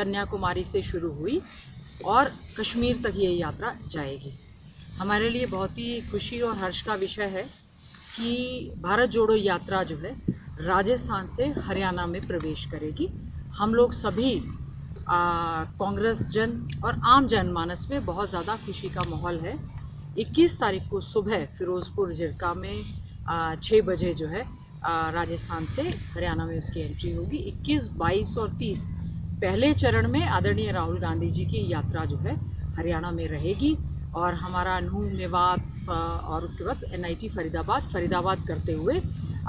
कन्याकुमारी से शुरू हुई और कश्मीर तक ये यात्रा जाएगी। हमारे लिए बहुत ही खुशी और हर्ष का विषय है कि भारत जोड़ो यात्रा जो है राजस्थान से हरियाणा में प्रवेश करेगी। हम लोग सभी कांग्रेस जन और आम जनमानस में बहुत ज़्यादा खुशी का माहौल है। 21 तारीख को सुबह फिरोजपुर जिरका में 6 बजे जो है राजस्थान से हरियाणा में उसकी एंट्री होगी। 21, 22 और 30 पहले चरण में आदरणीय राहुल गांधी जी की यात्रा जो है हरियाणा में रहेगी और हमारा नूह, मेवात और उसके बाद NIT फरीदाबाद करते हुए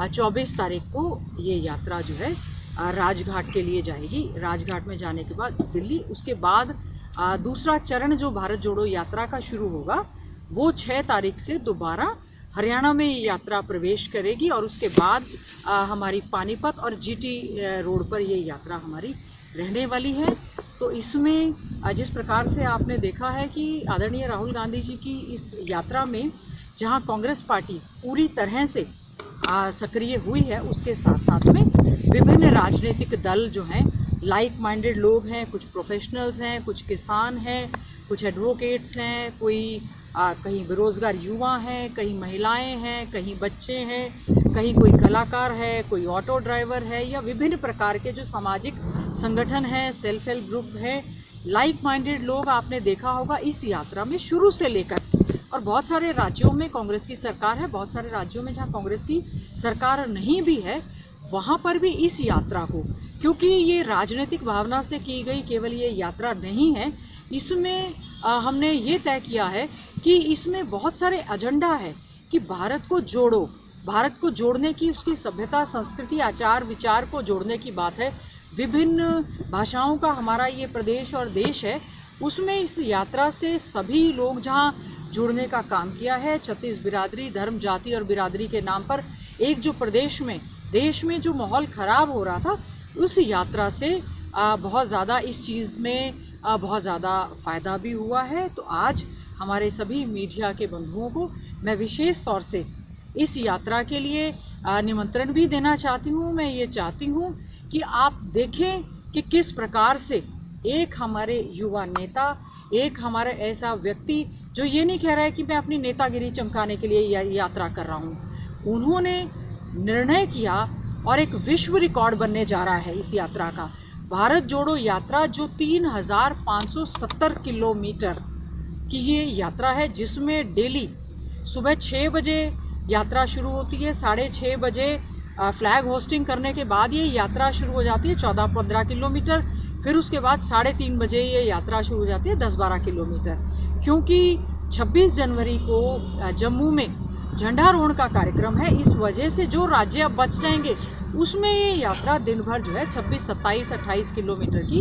24 तारीख को ये यात्रा जो है राजघाट के लिए जाएगी। राजघाट में जाने के बाद दिल्ली, उसके बाद दूसरा चरण जो भारत जोड़ो यात्रा का शुरू होगा वो 6 तारीख से दोबारा हरियाणा में ये यात्रा प्रवेश करेगी और उसके बाद हमारी पानीपत और GT रोड पर ये यात्रा हमारी रहने वाली है। तो इसमें जिस प्रकार से आपने देखा है कि आदरणीय राहुल गांधी जी की इस यात्रा में जहां कांग्रेस पार्टी पूरी तरह से सक्रिय हुई है, उसके साथ साथ में विभिन्न राजनीतिक दल जो हैं, लाइक माइंडेड लोग हैं, कुछ प्रोफेशनल्स हैं, कुछ किसान हैं, कुछ एडवोकेट्स हैं, कोई कहीं बेरोज़गार युवा हैं, कहीं महिलाएं हैं, कहीं बच्चे हैं, कहीं कोई कलाकार है, कोई ऑटो ड्राइवर है या विभिन्न प्रकार के जो सामाजिक संगठन हैं, सेल्फ हेल्प ग्रुप है, लाइक माइंडेड लोग आपने देखा होगा इस यात्रा में शुरू से लेकर। और बहुत सारे राज्यों में कांग्रेस की सरकार है, बहुत सारे राज्यों में जहां कांग्रेस की सरकार नहीं भी है वहां पर भी इस यात्रा को, क्योंकि ये राजनीतिक भावना से की गई केवल ये यात्रा नहीं है, इसमें हमने ये तय किया है कि इसमें बहुत सारे एजेंडा है कि भारत को जोड़ो, भारत को जोड़ने की, उसकी सभ्यता, संस्कृति, आचार विचार को जोड़ने की बात है। विभिन्न भाषाओं का हमारा ये प्रदेश और देश है, उसमें इस यात्रा से सभी लोग जहाँ जुड़ने का काम किया है। 36 बिरादरी, धर्म, जाति और बिरादरी के नाम पर एक जो प्रदेश में, देश में जो माहौल ख़राब हो रहा था, उस यात्रा से बहुत ज़्यादा इस चीज़ में बहुत ज़्यादा फ़ायदा भी हुआ है। तो आज हमारे सभी मीडिया के बंधुओं को मैं विशेष तौर से इस यात्रा के लिए निमंत्रण भी देना चाहती हूँ। मैं ये चाहती हूँ कि आप देखें कि किस प्रकार से एक हमारे युवा नेता, एक हमारा ऐसा व्यक्ति जो ये नहीं कह रहा है कि मैं अपनी नेतागिरी चमकाने के लिए यात्रा कर रहा हूँ, उन्होंने निर्णय किया और एक विश्व रिकॉर्ड बनने जा रहा है इस यात्रा का। भारत जोड़ो यात्रा जो 3570 किलोमीटर की ये यात्रा है, जिसमें डेली सुबह 6 बजे यात्रा शुरू होती है, 6:30 बजे फ्लैग होस्टिंग करने के बाद ये यात्रा शुरू हो जाती है 14-15 किलोमीटर। फिर उसके बाद 3:30 बजे ये यात्रा शुरू हो जाती है 10-12 किलोमीटर, क्योंकि 26 जनवरी को जम्मू में झंडारोहण का कार्यक्रम है। इस वजह से जो राज्य अब बच जाएंगे उसमें ये यात्रा दिन भर जो है 26, 27, 28 किलोमीटर की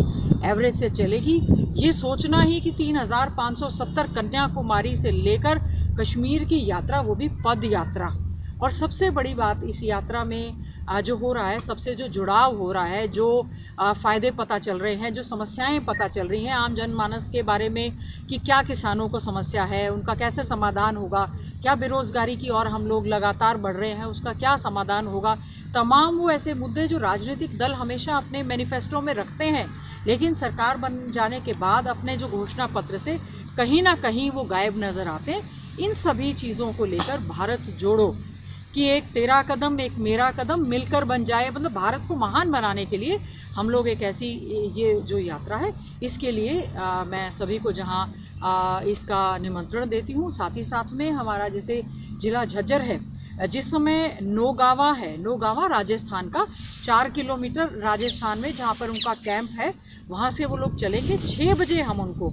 एवरेज से चलेगी। ये सोचना ही कि 3570 कन्याकुमारी से लेकर कश्मीर की यात्रा, वो भी पद यात्रा। और सबसे बड़ी बात इस यात्रा में जो हो रहा है, सबसे जो जुड़ाव हो रहा है, जो फ़ायदे पता चल रहे हैं, जो समस्याएं पता चल रही हैं आम जनमानस के बारे में कि क्या किसानों को समस्या है, उनका कैसे समाधान होगा, क्या बेरोज़गारी की ओर हम लोग लगातार बढ़ रहे हैं, उसका क्या समाधान होगा। तमाम वो ऐसे मुद्दे जो राजनीतिक दल हमेशा अपने मैनिफेस्टो में रखते हैं, लेकिन सरकार बन जाने के बाद अपने जो घोषणा पत्र से कहीं ना कहीं वो गायब नज़र आते हैं। इन सभी चीज़ों को लेकर भारत जोड़ो कि एक तेरा कदम एक मेरा कदम मिलकर बन जाए, मतलब भारत को महान बनाने के लिए हम लोग एक ऐसी ये जो यात्रा है, इसके लिए मैं सभी को जहां इसका निमंत्रण देती हूं। साथ ही साथ में हमारा जैसे जिला झज्जर है, जिस समय नौगावा है, नौगावा राजस्थान का 4 किलोमीटर राजस्थान में जहां पर उनका कैंप है, वहां से वो लोग चलेंगे। 6 बजे हम उनको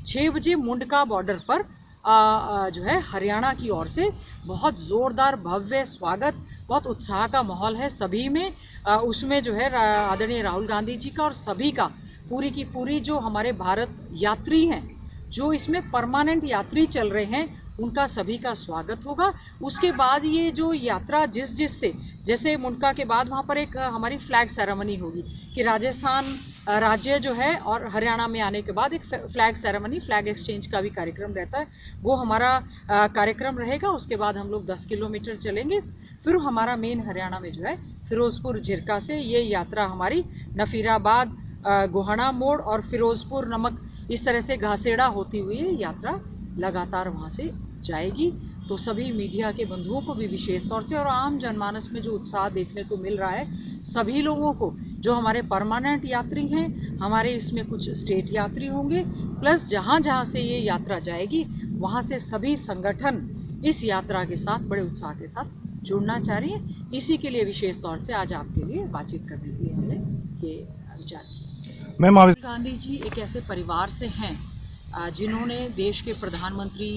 6 बजे मुंडका बॉर्डर पर जो है हरियाणा की ओर से बहुत ज़ोरदार भव्य स्वागत, बहुत उत्साह का माहौल है सभी में। उसमें जो है आदरणीय राहुल गांधी जी का और सभी का, पूरी की पूरी जो हमारे भारत यात्री हैं, जो इसमें परमानेंट यात्री चल रहे हैं, उनका सभी का स्वागत होगा। उसके बाद ये जो यात्रा जिस से, जैसे मुंडका के बाद वहाँ पर एक हमारी फ्लैग सेरेमनी होगी कि राजस्थान राज्य जो है और हरियाणा में आने के बाद एक फ्लैग सेरेमनी, फ्लैग एक्सचेंज का भी कार्यक्रम रहता है, वो हमारा कार्यक्रम रहेगा। उसके बाद हम लोग 10 किलोमीटर चलेंगे, फिर हमारा मेन हरियाणा में जो है फिरोजपुर जिरका से ये यात्रा हमारी नफीराबाद, गोहाना मोड़ और फिरोजपुर नमक इस तरह से घासेड़ा होती हुई यात्रा लगातार वहाँ से जाएगी। तो सभी मीडिया के बंधुओं को भी विशेष तौर से और आम जनमानस में जो उत्साह देखने को मिल रहा है, सभी लोगों को, जो हमारे परमानेंट यात्री हैं, हमारे इसमें कुछ स्टेट यात्री होंगे, प्लस जहाँ जहाँ से ये यात्रा जाएगी वहाँ से सभी संगठन इस यात्रा के साथ बड़े उत्साह के साथ जुड़ना चाह रही है। इसी के लिए विशेष तौर से आज आपके लिए बातचीत करने के लिए हमने ये विचार किया। मैम, राहुल गांधी जी एक ऐसे परिवार से हैं जिन्होंने देश के प्रधानमंत्री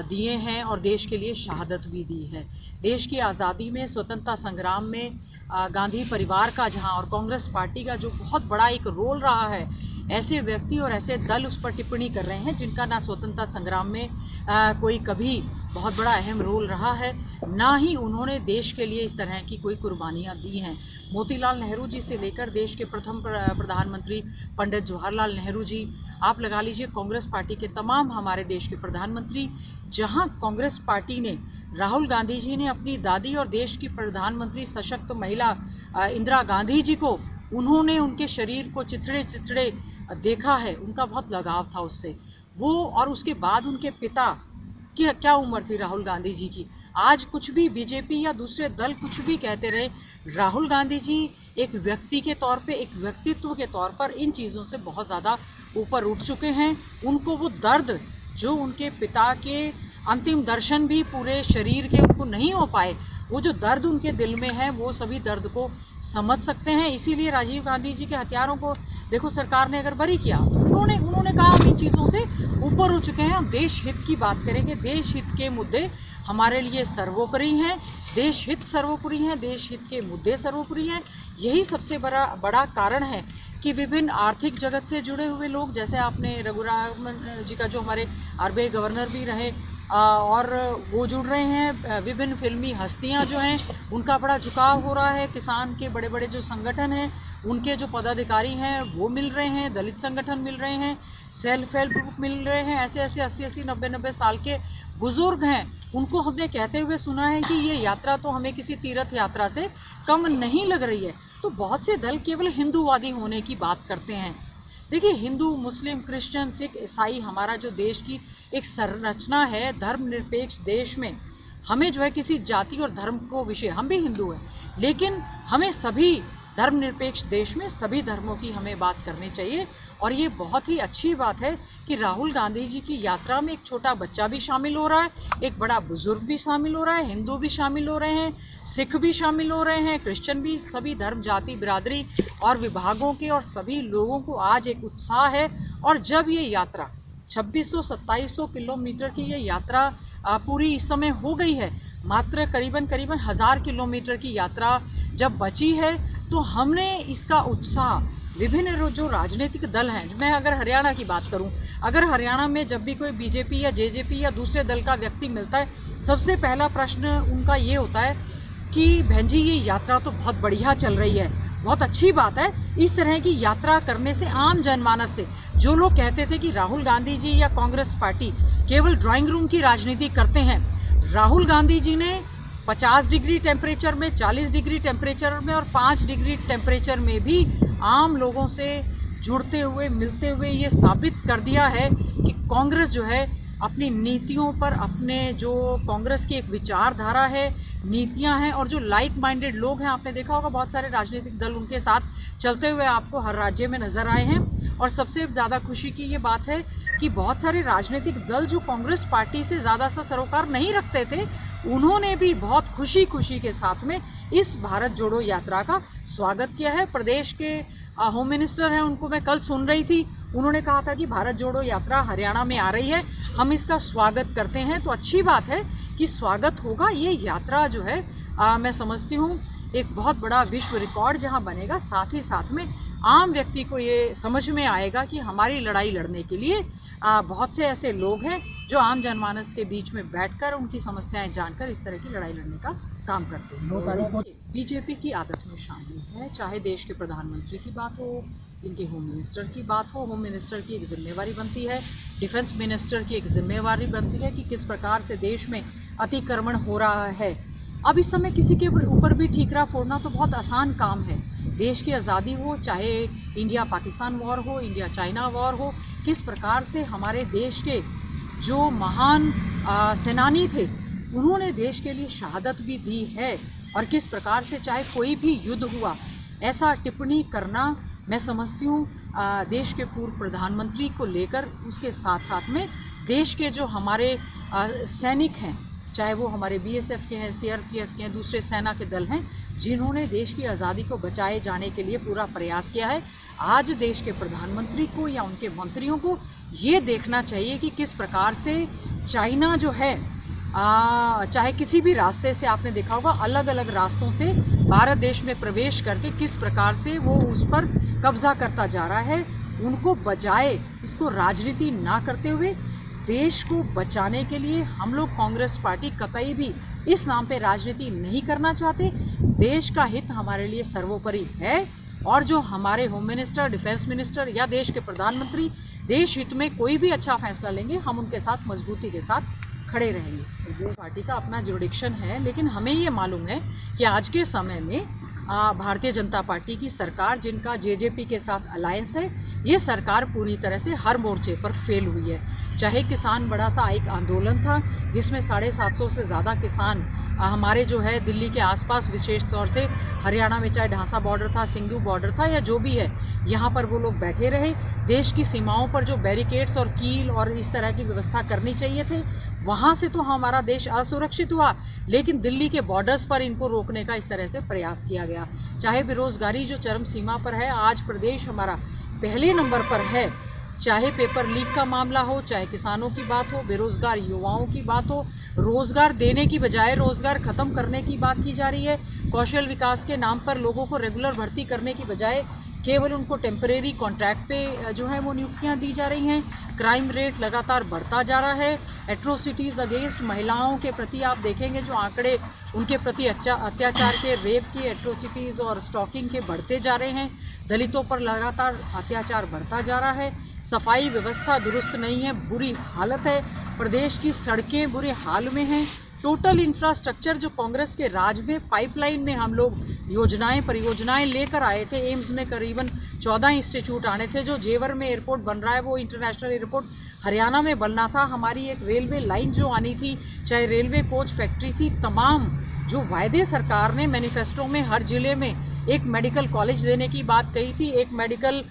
दिए हैं और देश के लिए शहादत भी दी है। देश की आज़ादी में, स्वतंत्रता संग्राम में गांधी परिवार का जहां और कांग्रेस पार्टी का जो बहुत बड़ा एक रोल रहा है, ऐसे व्यक्ति और ऐसे दल उस पर टिप्पणी कर रहे हैं जिनका ना स्वतंत्रता संग्राम में कोई कभी बहुत बड़ा अहम रोल रहा है, ना ही उन्होंने देश के लिए इस तरह की कोई कुर्बानियाँ दी हैं। मोतीलाल नेहरू जी से लेकर देश के प्रथम प्रधानमंत्री पंडित जवाहरलाल नेहरू जी, आप लगा लीजिए कांग्रेस पार्टी के तमाम हमारे देश के प्रधानमंत्री, जहां कांग्रेस पार्टी ने, राहुल गांधी जी ने अपनी दादी और देश की प्रधानमंत्री सशक्त महिला इंदिरा गांधी जी को, उन्होंने उनके शरीर को चिथड़े चिथड़े देखा है, उनका बहुत लगाव था उससे वो। और उसके बाद उनके पिता की क्या उम्र थी राहुल गांधी जी की। आज कुछ भी बीजेपी या दूसरे दल कुछ भी कहते रहे, राहुल गांधी जी एक व्यक्ति के तौर पे, एक व्यक्तित्व के तौर पर इन चीज़ों से बहुत ज़्यादा ऊपर उठ चुके हैं। उनको वो दर्द जो उनके पिता के अंतिम दर्शन भी पूरे शरीर के उनको नहीं हो पाए, वो जो दर्द उनके दिल में है, वो सभी दर्द को समझ सकते हैं। इसीलिए राजीव गांधी जी के हत्यारों को देखो सरकार ने अगर बरी किया, उन्होंने कहा हम इन चीज़ों से ऊपर हो चुके हैं, हम देश हित की बात करेंगे, देश हित के मुद्दे हमारे लिए सर्वोपरि हैं, देश हित सर्वोपरि हैं, देश हित के मुद्दे सर्वोपरि हैं। यही सबसे बड़ा कारण है कि विभिन्न आर्थिक जगत से जुड़े हुए लोग, जैसे आपने रघुरामन जी का जो हमारे आरबीआई गवर्नर भी रहे और वो जुड़ रहे हैं, विभिन्न फिल्मी हस्तियां जो हैं उनका बड़ा झुकाव हो रहा है, किसान के बड़े बड़े जो संगठन हैं उनके जो पदाधिकारी हैं वो मिल रहे हैं, दलित संगठन मिल रहे हैं, सेल्फ हेल्प ग्रुप मिल रहे हैं, ऐसे 80-80, 90-90 साल के बुजुर्ग हैं, उनको हमने कहते हुए सुना है कि ये यात्रा तो हमें किसी तीर्थ यात्रा से कम नहीं लग रही है। तो बहुत से दल केवल हिंदूवादी होने की बात करते हैं। देखिए, हिंदू, मुस्लिम, क्रिश्चियन, सिख, ईसाई, हमारा जो देश की एक संरचना है, धर्मनिरपेक्ष देश में हमें जो है किसी जाति और धर्म को विषय, हम भी हिंदू हैं, लेकिन हमें सभी धर्मनिरपेक्ष देश में सभी धर्मों की हमें बात करनी चाहिए। और ये बहुत ही अच्छी बात है कि राहुल गांधी जी की यात्रा में एक छोटा बच्चा भी शामिल हो रहा है, एक बड़ा बुजुर्ग भी शामिल हो रहा है, हिंदू भी शामिल हो रहे हैं, सिख भी शामिल हो रहे हैं, क्रिश्चियन भी, सभी धर्म, जाति, बिरादरी और विभागों के और सभी लोगों को आज एक उत्साह है। और जब ये यात्रा 2600-2700 किलोमीटर की ये यात्रा पूरी इस समय हो गई है, मात्र करीबन 1000 किलोमीटर की यात्रा जब बची है, तो हमने इसका उत्साह विभिन्न जो राजनीतिक दल हैं, मैं अगर हरियाणा की बात करूं, अगर हरियाणा में जब भी कोई बीजेपी या जेजेपी या दूसरे दल का व्यक्ति मिलता है, सबसे पहला प्रश्न उनका ये होता है कि बहन जी ये यात्रा तो बहुत बढ़िया चल रही है, बहुत अच्छी बात है। इस तरह की यात्रा करने से आम जनमानस से जो लोग कहते थे कि राहुल गांधी जी या कांग्रेस पार्टी केवल ड्राइंग रूम की राजनीति करते हैं, राहुल गांधी जी ने 50 डिग्री टेम्परेचर में, 40 डिग्री टेम्परेचर में और 5 डिग्री टेम्परेचर में भी आम लोगों से जुड़ते हुए, मिलते हुए ये साबित कर दिया है कि कांग्रेस जो है अपनी नीतियों पर, अपने जो कांग्रेस की एक विचारधारा है, नीतियां हैं और जो लाइक माइंडेड लोग हैं, आपने देखा होगा बहुत सारे राजनीतिक दल उनके साथ चलते हुए आपको हर राज्य में नजर आए हैं। और सबसे ज़्यादा खुशी की ये बात है कि बहुत सारे राजनीतिक दल जो कांग्रेस पार्टी से ज़्यादा सा सरोकार नहीं रखते थे, उन्होंने भी बहुत खुशी के साथ में इस भारत जोड़ो यात्रा का स्वागत किया है। प्रदेश के होम मिनिस्टर हैं, उनको मैं कल सुन रही थी, उन्होंने कहा था कि भारत जोड़ो यात्रा हरियाणा में आ रही है, हम इसका स्वागत करते हैं। तो अच्छी बात है कि स्वागत होगा। ये यात्रा जो है मैं समझती हूँ एक बहुत बड़ा विश्व रिकॉर्ड जहाँ बनेगा, साथ ही साथ में आम व्यक्ति को ये समझ में आएगा कि हमारी लड़ाई लड़ने के लिए बहुत से ऐसे लोग हैं जो आम जनमानस के बीच में बैठकर उनकी समस्याएं जानकर इस तरह की लड़ाई लड़ने का काम करते हैं। बीजेपी की आदत में शामिल है, चाहे देश के प्रधानमंत्री की बात हो, इनके होम मिनिस्टर की बात हो, होम मिनिस्टर की एक जिम्मेवारी बनती है, डिफेंस मिनिस्टर की एक जिम्मेवारी बनती है कि किस प्रकार से देश में अतिक्रमण हो रहा है। अब इस समय किसी के ऊपर भी ठीकरा फोड़ना तो बहुत आसान काम है, देश की आज़ादी हो, चाहे इंडिया पाकिस्तान वॉर हो, इंडिया चाइना वॉर हो, किस प्रकार से हमारे देश के जो महान सेनानी थे उन्होंने देश के लिए शहादत भी दी है, और किस प्रकार से चाहे कोई भी युद्ध हुआ, ऐसा टिप्पणी करना मैं समझती हूँ देश के पूर्व प्रधानमंत्री को लेकर, उसके साथ साथ में देश के जो हमारे सैनिक हैं, चाहे वो हमारे BSF के हैं, CRPF के हैं, दूसरे सेना के दल हैं, जिन्होंने देश की आज़ादी को बचाए जाने के लिए पूरा प्रयास किया है। आज देश के प्रधानमंत्री को या उनके मंत्रियों को ये देखना चाहिए कि किस प्रकार से चाइना जो है चाहे किसी भी रास्ते से, आपने देखा होगा अलग अलग रास्तों से भारत देश में प्रवेश करके किस प्रकार से वो उस पर कब्जा करता जा रहा है। उनको बजाय इसको राजनीति ना करते हुए देश को बचाने के लिए हम लोग कांग्रेस पार्टी कतई भी इस नाम पे राजनीति नहीं करना चाहते। देश का हित हमारे लिए सर्वोपरि है, और जो हमारे होम मिनिस्टर, डिफेंस मिनिस्टर या देश के प्रधानमंत्री देश हित में कोई भी अच्छा फैसला लेंगे, हम उनके साथ मजबूती के साथ खड़े रहेंगे। पार्टी का अपना जुरिडिक्शन है, लेकिन हमें ये मालूम है कि आज के समय में भारतीय जनता पार्टी की सरकार, जिनका JJP के साथ अलायंस है, ये सरकार पूरी तरह से हर मोर्चे पर फेल हुई है। चाहे किसान बड़ा सा एक आंदोलन था जिसमें 750 से ज़्यादा किसान हमारे जो है दिल्ली के आसपास, विशेष तौर से हरियाणा में, चाहे ढांसा बॉर्डर था, सिंधु बॉर्डर था, या जो भी है, यहाँ पर वो लोग बैठे रहे। देश की सीमाओं पर जो बैरिकेड्स और कील और इस तरह की व्यवस्था करनी चाहिए थे, वहाँ से तो हमारा देश असुरक्षित हुआ, लेकिन दिल्ली के बॉर्डर्स पर इनको रोकने का इस तरह से प्रयास किया गया। चाहे बेरोजगारी जो चरम सीमा पर है, आज प्रदेश हमारा पहले नंबर पर है। चाहे पेपर लीक का मामला हो, चाहे किसानों की बात हो, बेरोजगार युवाओं की बात हो, रोजगार देने की बजाय रोजगार खत्म करने की बात की जा रही है। कौशल विकास के नाम पर लोगों को रेगुलर भर्ती करने की बजाय केवल उनको टेम्परेरी कॉन्ट्रैक्ट पे जो है वो नियुक्तियां दी जा रही हैं। क्राइम रेट लगातार बढ़ता जा रहा है। एट्रोसिटीज़ अगेंस्ट महिलाओं के प्रति आप देखेंगे जो आंकड़े उनके प्रति अत्याचार के, रेप की एट्रोसिटीज़ और स्टॉकिंग के बढ़ते जा रहे हैं। दलितों पर लगातार अत्याचार बढ़ता जा रहा है। सफाई व्यवस्था दुरुस्त नहीं है, बुरी हालत है। प्रदेश की सड़कें बुरे हाल में हैं। टोटल इंफ्रास्ट्रक्चर जो कांग्रेस के राज में पाइपलाइन में हम लोग परियोजनाएं लेकर आए थे। एम्स में करीबन 14 इंस्टीट्यूट आने थे। जो जेवर में एयरपोर्ट बन रहा है वो इंटरनेशनल एयरपोर्ट हरियाणा में बनना था। हमारी एक रेलवे लाइन जो आनी थी, चाहे रेलवे कोच फैक्ट्री थी, तमाम जो वायदे सरकार ने मैनिफेस्टो में हर जिले में एक मेडिकल कॉलेज देने की बात कही थी, एक मेडिकल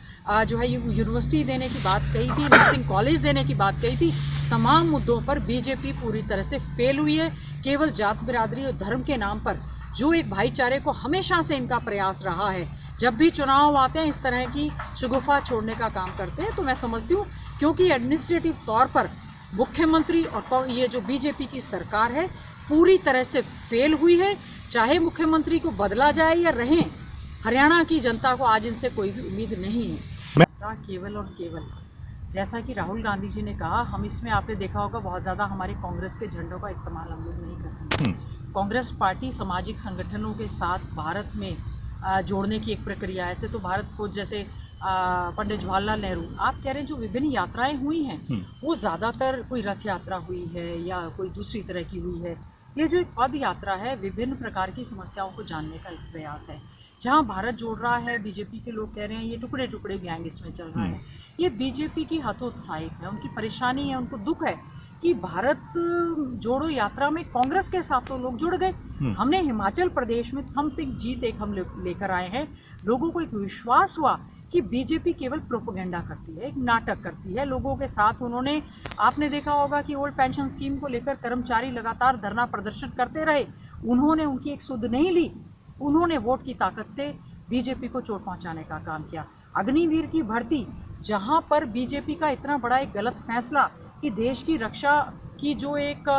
जो है यूनिवर्सिटी देने की बात कही थी, नर्सिंग कॉलेज देने की बात कही थी, तमाम मुद्दों पर बीजेपी पूरी तरह से फेल हुई है। केवल जात बिरादरी और धर्म के नाम पर जो एक भाईचारे को हमेशा से इनका प्रयास रहा है, जब भी चुनाव आते हैं इस तरह की शगुफा छोड़ने का काम करते हैं। तो मैं समझती हूँ क्योंकि एडमिनिस्ट्रेटिव तौर पर मुख्यमंत्री और ये जो बीजेपी की सरकार है पूरी तरह से फेल हुई है। चाहे मुख्यमंत्री को बदला जाए या रहें, हरियाणा की जनता को आज इनसे कोई भी उम्मीद नहीं है। केवल और केवल जैसा कि राहुल गांधी जी ने कहा, हम इसमें आपने देखा होगा बहुत ज़्यादा हमारे कांग्रेस के झंडों का इस्तेमाल हम लोग नहीं करते हैं। कांग्रेस पार्टी सामाजिक संगठनों के साथ भारत में जोड़ने की एक प्रक्रिया है। ऐसे तो भारत को जैसे पंडित जवाहरलाल नेहरू, आप कह रहे हैं जो विभिन्न यात्राएं हुई हैं वो ज़्यादातर कोई रथ यात्रा हुई है या कोई दूसरी तरह की हुई है। ये जो एक पद यात्रा है विभिन्न प्रकार की समस्याओं को जानने का एक प्रयास है। जहां भारत जोड़ रहा है, बीजेपी के लोग कह रहे हैं ये टुकड़े टुकड़े गैंग इसमें चल रहा है। ये बीजेपी की हतोत्साहित है, उनकी परेशानी है, उनको दुख है कि भारत जोड़ो यात्रा में कांग्रेस के साथ तो लोग जुड़ गए। हमने हिमाचल प्रदेश में थम्पिंग जीत एक हम लेकर आए हैं। लोगों को एक विश्वास हुआ कि बीजेपी केवल प्रोपेगेंडा करती है, एक नाटक करती है लोगों के साथ। उन्होंने, आपने देखा होगा कि ओल्ड पेंशन स्कीम को लेकर कर्मचारी लगातार धरना प्रदर्शन करते रहे, उन्होंने उनकी एक सुध नहीं ली। उन्होंने वोट की ताकत से बीजेपी को चोट पहुंचाने का काम किया। अग्निवीर की भर्ती, जहां पर बीजेपी का इतना बड़ा एक गलत फैसला कि देश की रक्षा की जो एक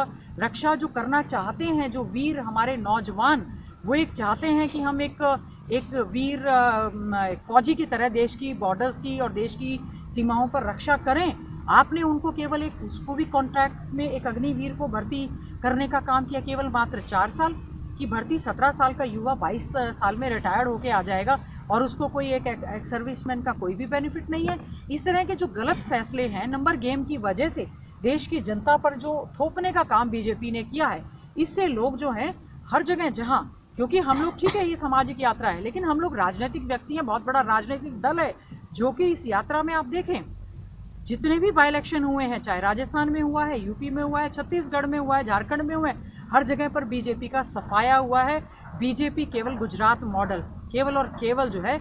रक्षा जो करना चाहते हैं, जो वीर हमारे नौजवान वो एक चाहते हैं कि हम एक वीर फौजी की तरह देश की बॉर्डर्स की और देश की सीमाओं पर रक्षा करें। आपने उनको केवल एक उसको भी कॉन्ट्रैक्ट में एक अग्निवीर को भर्ती करने का काम किया। केवल मात्र 4 साल की भर्ती, 17 साल का युवा 22 साल में रिटायर्ड होके आ जाएगा और उसको कोई एक सर्विसमैन का कोई भी बेनिफिट नहीं है। इस तरह के जो गलत फैसले हैं नंबर गेम की वजह से देश की जनता पर जो थोपने का काम बीजेपी ने किया है, इससे लोग जो हैं हर जगह जहां क्योंकि हम लोग, ठीक है ये सामाजिक यात्रा है, लेकिन हम लोग राजनीतिक व्यक्ति हैं, बहुत बड़ा राजनीतिक दल है जो कि इस यात्रा में आप देखें जितने भी बाई इलेक्शन हुए हैं, चाहे राजस्थान में हुआ है, यूपी में हुआ है, छत्तीसगढ़ में हुआ है, झारखंड में हुआ है, हर जगह पर बीजेपी का सफाया हुआ है। बीजेपी केवल गुजरात मॉडल, केवल और केवल जो है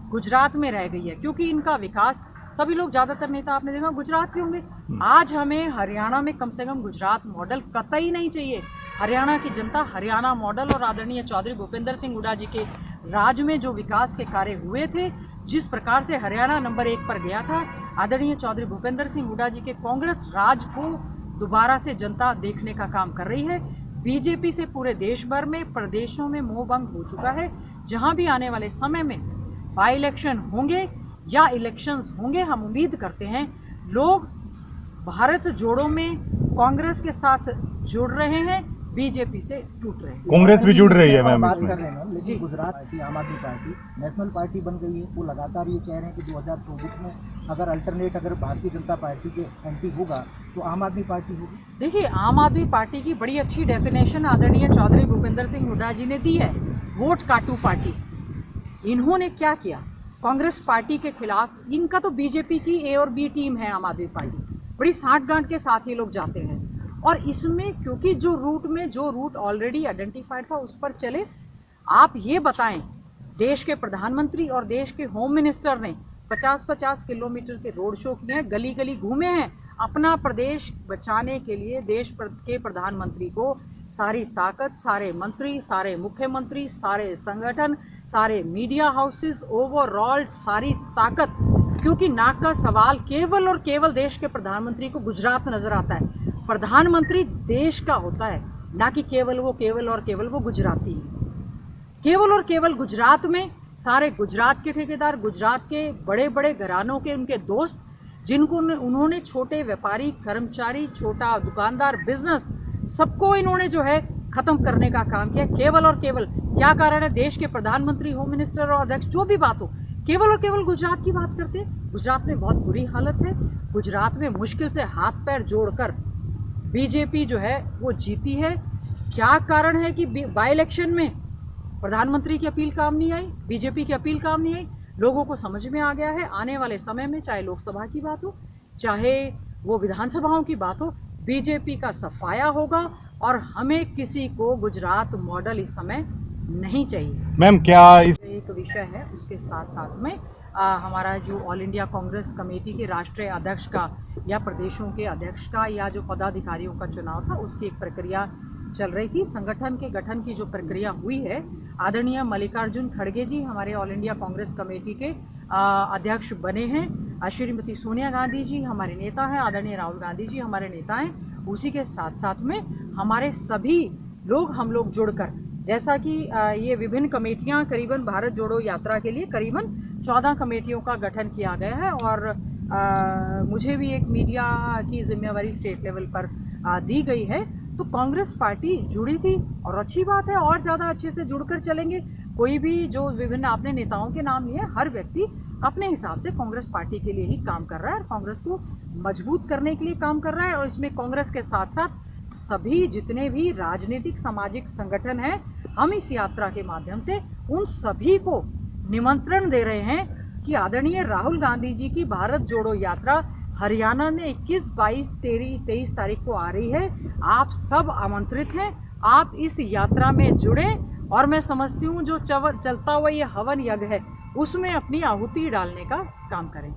गुजरात में रह गई है, क्योंकि इनका विकास, सभी लोग ज़्यादातर नेता आपने देखा गुजरात के होंगे। आज हमें हरियाणा में कम से कम गुजरात मॉडल कतई नहीं चाहिए। हरियाणा की जनता हरियाणा मॉडल और आदरणीय चौधरी भूपेंद्र सिंह हुड्डा जी के राज में जो विकास के कार्य हुए थे, जिस प्रकार से हरियाणा नंबर 1 पर गया था, आदरणीय चौधरी भूपेंद्र सिंह हुड्डा जी के कांग्रेस राज को दोबारा से जनता देखने का काम कर रही है। बीजेपी से पूरे देश भर में, प्रदेशों में मोह भंग हो चुका है। जहां भी आने वाले समय में बाई इलेक्शन होंगे या इलेक्शंस होंगे, हम उम्मीद करते हैं लोग भारत जोड़ो में कांग्रेस के साथ जुड़ रहे हैं, बीजेपी से टूट रहे हैं। कांग्रेस भी जुड़ रही है मैम बात इसमें। कर रहे हैं, लेकिन गुजरात की आम आदमी पार्टी नेशनल पार्टी बन गई है। वो लगातार ये कह रहे हैं कि 2024 में अगर भारतीय जनता पार्टी के एंटी होगा तो आम आदमी पार्टी होगी। देखिए, आम आदमी पार्टी की बड़ी अच्छी डेफिनेशन आदरणीय चौधरी भूपेंद्र सिंह हुड्डा जी ने दी है, वोट काटू पार्टी। इन्होंने क्या किया कांग्रेस पार्टी के खिलाफ? इनका तो बीजेपी की ए और बी टीम है आम आदमी पार्टी, बड़ी साठगांठ के साथ ये लोग जाते हैं। और इसमें क्योंकि जो रूट ऑलरेडी आइडेंटिफाइड था उस पर चले। आप ये बताएं, देश के प्रधानमंत्री और देश के होम मिनिस्टर ने 50-50 किलोमीटर के रोड शो किए हैं, गली गली घूमे हैं। अपना प्रदेश बचाने के लिए देश के प्रधानमंत्री को सारी ताकत, सारे मंत्री, सारे मुख्यमंत्री, सारे संगठन, सारे मीडिया हाउसेस, ओवरऑल सारी ताकत, क्योंकि नाक का सवाल केवल और केवल देश के प्रधानमंत्री को गुजरात नजर आता है। प्रधानमंत्री देश का होता है, ना कि केवल और केवल वो गुजराती है। केवल और केवल गुजरात में सारे गुजरात के ठेकेदार, गुजरात के बड़े बड़े घरानों के उनके दोस्त, जिनको उन्होंने छोटे व्यापारी, कर्मचारी, छोटा दुकानदार, बिजनेस, सबको इन्होंने जो है खत्म करने का काम किया। केवल और केवल क्या कारण है? देश के प्रधानमंत्री, होम मिनिस्टर और अध्यक्ष जो भी बात हो, केवल और केवल गुजरात की बात करते हैं। गुजरात में बहुत बुरी हालत है। गुजरात में मुश्किल से हाथ पैर जोड़कर बीजेपी जो है वो जीती है। क्या कारण है कि बाई इलेक्शन में प्रधानमंत्री की अपील काम नहीं आई, बीजेपी की अपील काम नहीं आई? लोगों को समझ में आ गया है आने वाले समय में, चाहे लोकसभा की बात हो, चाहे वो विधानसभाओं की बात हो, बीजेपी का सफाया होगा। और हमें किसी को गुजरात मॉडल इस समय नहीं चाहिए। मैम क्या इस एक विषय है, उसके साथ साथ में हमारा जो ऑल इंडिया कांग्रेस कमेटी के राष्ट्रीय अध्यक्ष का या प्रदेशों के अध्यक्ष का या जो पदाधिकारियों का चुनाव था, उसकी एक प्रक्रिया चल रही थी। संगठन के गठन की जो प्रक्रिया हुई है, आदरणीय मल्लिकार्जुन खड़गे जी हमारे ऑल इंडिया कांग्रेस कमेटी के अध्यक्ष बने हैं। श्रीमती सोनिया गांधी जी हमारे नेता हैं, आदरणीय राहुल गांधी जी हमारे नेता हैं। उसी के साथ साथ में हमारे सभी लोग, हम लोग जुड़कर, जैसा कि ये विभिन्न कमेटियां करीबन भारत जोड़ो यात्रा के लिए करीबन 14 कमेटियों का गठन किया गया है। और मुझे भी एक मीडिया की जिम्मेवारी स्टेट लेवल पर दी गई है। तो कांग्रेस पार्टी जुड़ी थी और अच्छी बात है, और ज़्यादा अच्छे से जुड़कर चलेंगे। कोई भी जो विभिन्न आपने नेताओं के नाम लिए, हर व्यक्ति अपने हिसाब से कांग्रेस पार्टी के लिए ही काम कर रहा है और कांग्रेस को मजबूत करने के लिए काम कर रहा है। और इसमें कांग्रेस के साथ साथ सभी जितने भी राजनीतिक सामाजिक संगठन हैं, हम इस यात्रा के माध्यम से उन सभी को निमंत्रण दे रहे हैं कि आदरणीय राहुल गांधी जी की भारत जोड़ो यात्रा हरियाणा में 21, 22, 23 तारीख को आ रही है। आप सब आमंत्रित हैं, आप इस यात्रा में जुड़े। और मैं समझती हूँ जो चलता हुआ ये हवन यज्ञ है, उसमें अपनी आहुति डालने का काम करें।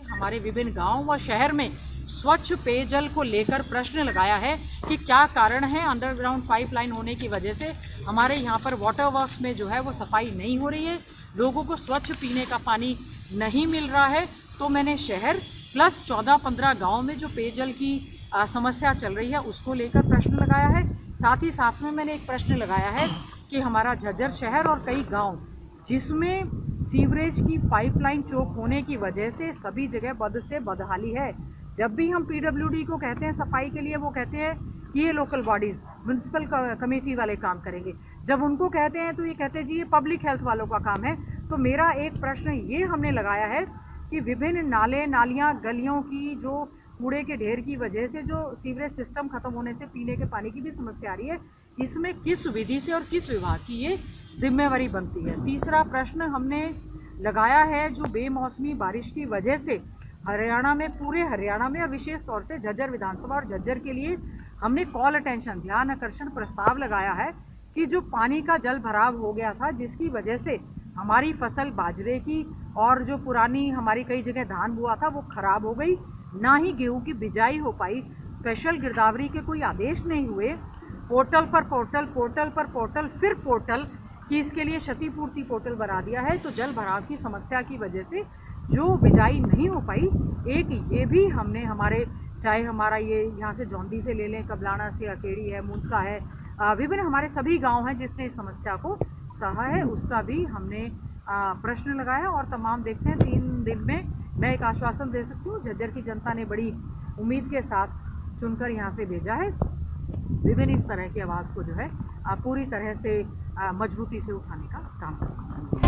हमारे विभिन्न गांव व शहर में स्वच्छ पेयजल को लेकर प्रश्न लगाया है कि क्या कारण है। अंडरग्राउंड पाइपलाइन होने की वजह से हमारे यहाँ पर वाटर वर्क्स में जो है वो सफाई नहीं हो रही है, लोगों को स्वच्छ पीने का पानी नहीं मिल रहा है। तो मैंने शहर प्लस 14-15 गाँव में जो पेयजल की समस्या चल रही है उसको लेकर प्रश्न लगाया है। साथ ही साथ में मैंने एक प्रश्न लगाया है कि हमारा झज्जर शहर और कई गाँव जिसमें सीवरेज की पाइपलाइन चोक होने की वजह से सभी जगह बद से बदहाली है। जब भी हम पीडब्ल्यूडी को कहते हैं सफाई के लिए, वो कहते हैं कि ये लोकल बॉडीज़, म्यूनसिपल कमेटी वाले काम करेंगे। जब उनको कहते हैं तो ये कहते हैं जी ये पब्लिक हेल्थ वालों का काम है। तो मेरा एक प्रश्न ये हमने लगाया है कि विभिन्न नाले, नालियाँ, गलियों की जो कूड़े के ढेर की वजह से जो सीवरेज सिस्टम खत्म होने से पीने के पानी की भी समस्या आ रही है, इसमें किस विधि से और किस विभाग की ये जिम्मेवारी बनती है। तीसरा प्रश्न हमने लगाया है, जो बेमौसमी बारिश की वजह से हरियाणा में, पूरे हरियाणा में और विशेष तौर से झज्जर विधानसभा और झज्जर के लिए हमने कॉल अटेंशन, ध्यान आकर्षण प्रस्ताव लगाया है कि जो पानी का जल भराव हो गया था, जिसकी वजह से हमारी फसल बाजरे की और जो पुरानी हमारी कई जगह धान बुआ था वो खराब हो गई, ना ही गेहूं की बिजाई हो पाई। स्पेशल गिरदावरी के कोई आदेश नहीं हुए, पोर्टल पर पोर्टल, पोर्टल पर पोर्टल, फिर पोर्टल कि इसके लिए क्षतिपूर्ति पोर्टल बना दिया है। तो जल भराव की समस्या की वजह से जो बिजाई नहीं हो पाई, एक ये भी हमने हमारे, चाहे हमारा ये यहाँ से जौंदी से ले लें, कबलाना से अकेरी है, मूनसा है, विभिन्न हमारे सभी गांव हैं जिसने इस समस्या को सहा है, उसका भी हमने प्रश्न लगाया। और तमाम देखते हैं 3 दिन में मैं एक आश्वासन दे सकती हूँ, झज्जर की जनता ने बड़ी उम्मीद के साथ चुनकर यहाँ से भेजा है। विभिन्न इस तरह की आवाज़ को जो है पूरी तरह से मजबूती से उठाने का काम करेंगे।